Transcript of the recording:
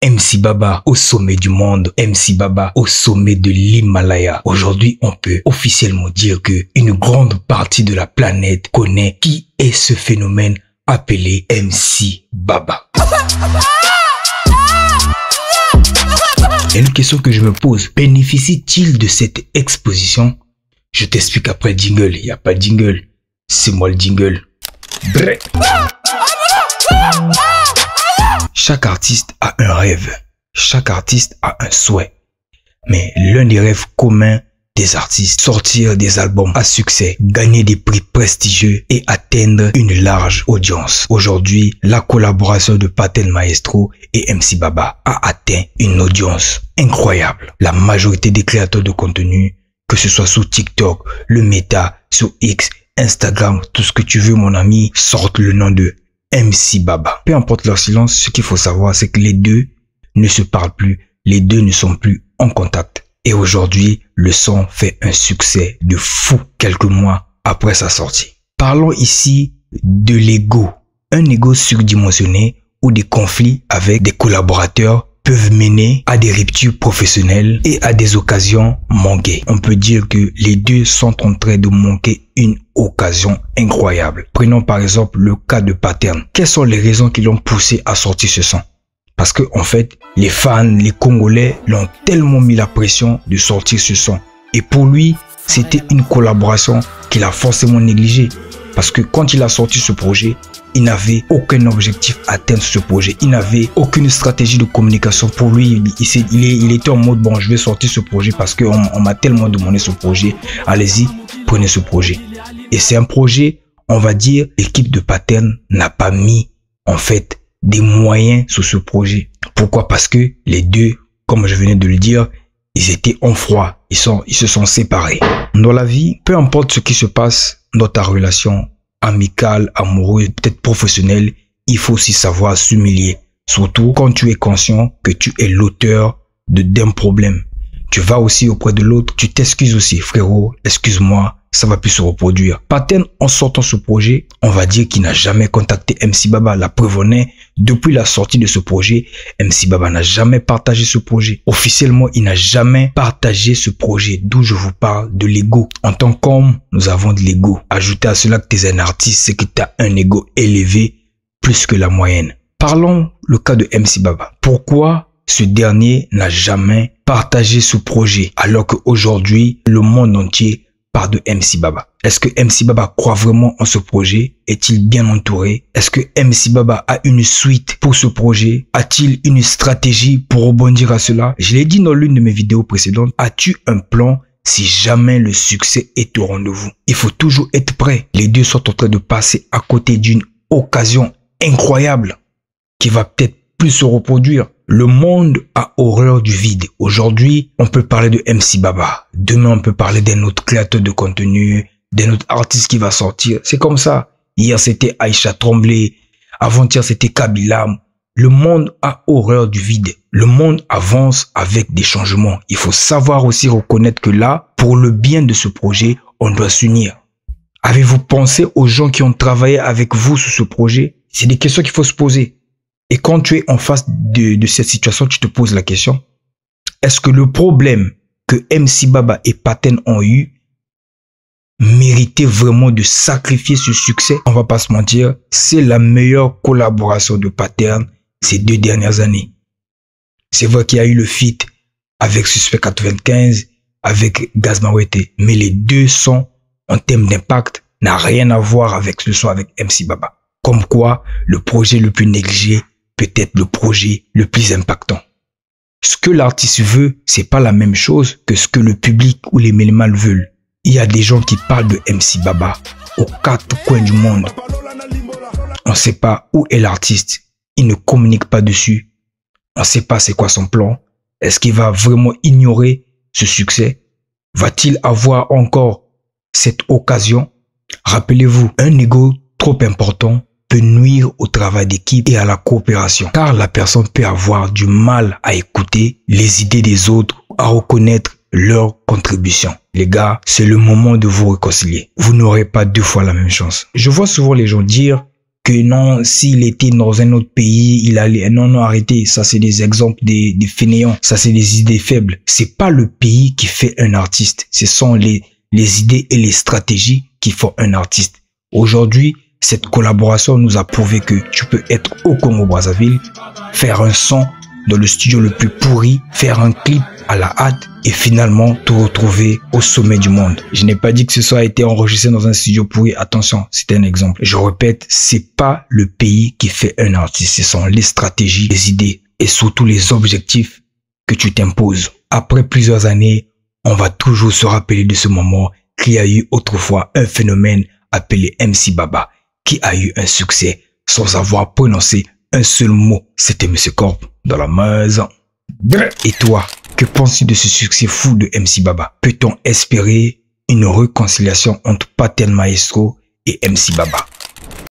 MC Baba au sommet du monde, MC Baba au sommet de l'Himalaya. Aujourd'hui, on peut officiellement dire que une grande partie de la planète connaît qui est ce phénomène appelé MC Baba. Et une question que je me pose, bénéficie-t-il de cette exposition? Je t'explique après le jingle. Il n'y a pas de jingle, c'est moi le jingle. Bref. Chaque artiste a un rêve, chaque artiste a un souhait. Mais l'un des rêves communs des artistes, sortir des albums à succès, gagner des prix prestigieux et atteindre une large audience. Aujourd'hui, la collaboration de Paten Maestro et MC Baba a atteint une audience incroyable. La majorité des créateurs de contenu, que ce soit sur TikTok, le Meta, sur X, Instagram, tout ce que tu veux mon ami, sortent le nom de MC Baba. Peu importe leur silence, ce qu'il faut savoir, c'est que les deux ne se parlent plus, les deux ne sont plus en contact. Et aujourd'hui, le son fait un succès de fou quelques mois après sa sortie. Parlons ici de l'ego. Un ego surdimensionné ou des conflits avec des collaborateurs peuvent mener à des ruptures professionnelles et à des occasions manquées. On peut dire que les deux sont en train de manquer une occasion incroyable. Prenons par exemple le cas de Paten. Quelles sont les raisons qui l'ont poussé à sortir ce son? Parce que en fait, les fans, les Congolais l'ont tellement mis la pression de sortir ce son. Et pour lui, c'était une collaboration qu'il a forcément négligée. Parce que quand il a sorti ce projet, il n'avait aucun objectif à atteindre ce projet. Il n'avait aucune stratégie de communication. Pour lui, il était en mode, bon, je vais sortir ce projet parce qu'on m'a tellement demandé ce projet. Allez-y, prenez ce projet. Et c'est un projet, on va dire, l'équipe de Paten n'a pas mis, en fait, des moyens sur ce projet. Pourquoi? Parce que les deux, comme je venais de le dire, ils étaient en froid. Ils se sont séparés. Dans la vie, peu importe ce qui se passe dans ta relation amicale, amoureuse, peut-être professionnelle, il faut aussi savoir s'humilier. Surtout quand tu es conscient que tu es l'auteur d'un problème. Tu vas aussi auprès de l'autre, tu t'excuses aussi. Frérot, excuse-moi, ça va plus se reproduire. Paten, en sortant ce projet, on va dire qu'il n'a jamais contacté MC Baba. La preuve en est, depuis la sortie de ce projet, MC Baba n'a jamais partagé ce projet. Officiellement, il n'a jamais partagé ce projet. D'où je vous parle de l'ego. En tant qu'homme, nous avons de l'ego. Ajoutez à cela que tu es un artiste, c'est que tu as un ego élevé plus que la moyenne. Parlons le cas de MC Baba. Pourquoi ce dernier n'a jamais partagé ce projet alors qu'aujourd'hui, le monde entier parle de MC Baba? Est-ce que MC Baba croit vraiment en ce projet? Est-il bien entouré? Est-ce que MC Baba a une suite pour ce projet? A-t-il une stratégie pour rebondir à cela? Je l'ai dit dans l'une de mes vidéos précédentes. As-tu un plan si jamais le succès est au rendez-vous? Il faut toujours être prêt. Les deux sont en train de passer à côté d'une occasion incroyable qui va peut-être plus se reproduire. Le monde a horreur du vide. Aujourd'hui, on peut parler de MC Baba. Demain, on peut parler d'un autre créateur de contenu, d'un autre artiste qui va sortir. C'est comme ça. Hier, c'était Aïcha Tremblay. Avant-hier, c'était Kabilam. Le monde a horreur du vide. Le monde avance avec des changements. Il faut savoir aussi reconnaître que là, pour le bien de ce projet, on doit s'unir. Avez-vous pensé aux gens qui ont travaillé avec vous sur ce projet? C'est des questions qu'il faut se poser. Et quand tu es en face de cette situation, tu te poses la question, est-ce que le problème que MC Baba et Paten ont eu méritait vraiment de sacrifier ce succès? On va pas se mentir, c'est la meilleure collaboration de Paten ces 2 dernières années. C'est vrai qu'il y a eu le feat avec Suspect 95, avec Gaz Mawete, mais les deux sons en termes d'impact n'a rien à voir avec ce son avec MC Baba. Comme quoi, le projet le plus négligé peut-être le projet le plus impactant. Ce que l'artiste veut, c'est pas la même chose que ce que le public ou les mélomanes veulent. Il y a des gens qui parlent de MC Baba aux 4 coins du monde. On ne sait pas où est l'artiste. Il ne communique pas dessus. On ne sait pas c'est quoi son plan. Est-ce qu'il va vraiment ignorer ce succès? Va-t-il avoir encore cette occasion? Rappelez-vous, un ego trop important peut nuire au travail d'équipe et à la coopération. Car la personne peut avoir du mal à écouter les idées des autres, à reconnaître leur contribution. Les gars, c'est le moment de vous réconcilier. Vous n'aurez pas 2 fois la même chance. Je vois souvent les gens dire que non, s'il était dans un autre pays, il allait... Non, arrêtez. Ça, c'est des exemples des fainéants. Ça, c'est des idées faibles. C'est pas le pays qui fait un artiste. Ce sont les idées et les stratégies qui font un artiste. Aujourd'hui, cette collaboration nous a prouvé que tu peux être au Congo-Brazzaville, faire un son dans le studio le plus pourri, faire un clip à la hâte et finalement te retrouver au sommet du monde. Je n'ai pas dit que ce soit été enregistré dans un studio pourri. Attention, c'est un exemple. Je répète, c'est pas le pays qui fait un artiste. Ce sont les stratégies, les idées et surtout les objectifs que tu t'imposes. Après plusieurs années, on va toujours se rappeler de ce moment qu'il y a eu autrefois un phénomène appelé MC Baba qui a eu un succès sans avoir prononcé un seul mot. C'était Monsieur Corp dans la maison. Et toi, que penses-tu de ce succès fou de MC Baba? Peut-on espérer une réconciliation entre Paten Maestro et MC Baba?